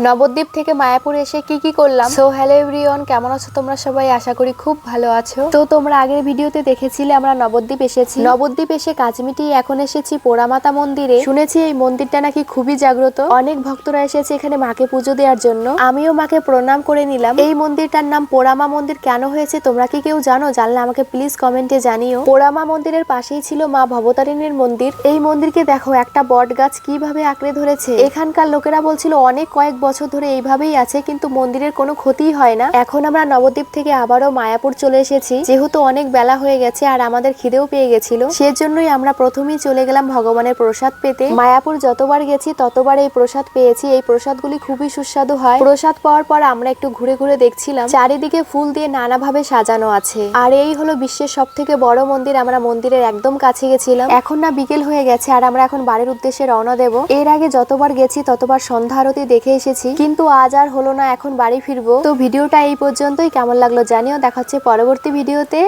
নবদ্বীপ থেকে মায়াপুর এসে কি করলাম। সো হ্যালো এভরিওয়ান, কেমন আছো তোমরা সবাই? আশা করি খুব ভালো আছো। তো তোমরা আগের ভিডিওতে দেখেছিলে আমরা নবদ্বীপ এসেছি। নবদ্বীপ এসে কাজ মিটিয়ে এখন এসেছি পোড়ামাতা মন্দিরে। শুনেছি এই মন্দিরটা নাকি খুবই জাগ্রত, অনেক ভক্তরা এসেছে এখানে মাকে পুজো দেওয়ার জন্য। আমিও মাকে প্রণাম করে নিলাম। এই মন্দিরটার নাম পোড়ামা মন্দির কেন হয়েছে তোমরা কি কেউ জানো? জানলে আমাকে প্লিজ কমেন্টে জানিও। পোড়ামা মন্দিরের পাশেই ছিল মা ভবতারিণীর মন্দির। এই মন্দিরকে দেখো, একটা বট গাছ কিভাবে আঁকড়ে ধরেছে। এখানকার লোকেরা বলছিল অনেক কয়েক বছর ধরে এইভাবেই আছে, কিন্তু মন্দিরের কোনো ক্ষতি হয় না। এখন আমরা নবদ্বীপ থেকে আবারও মায়াপুর চলে এসেছি, যেহেতু অনেক বেলা হয়ে গেছে আর আমাদের খিদেও পেয়ে গেছিল। সেজন্যই আমরা প্রথমেই চলে গেলাম ভগবানের প্রসাদ পেতে। মায়াপুর যতবার গেছি ততবার এই প্রসাদ পেয়েছি। এই প্রসাদগুলি খুবই সুস্বাদু হয়। প্রসাদ পাওয়ার পর আমরা একটু ঘুরে ঘুরে দেখছিলাম, চারিদিকে ফুল দিয়ে নানাভাবে সাজানো আছে। আর এই হলো বিশ্বের সব থেকে বড় মন্দির। আমরা মন্দিরের একদম কাছে গেছিলাম। এখন না বিকেল হয়ে গেছে আর আমরা এখন বাড়ির উদ্দেশ্যে রওনা দেব। এর আগে যতবার গেছি ততবার সন্ধ্যা আরতি দেখে এসেছি, কিন্তু আজ আর হলো না, এখন বাড়ি ফিরবো। তো ভিডিওটা এই পর্যন্তই। কেমন লাগলো জানিও। দেখা হচ্ছে পরবর্তী ভিডিওতে।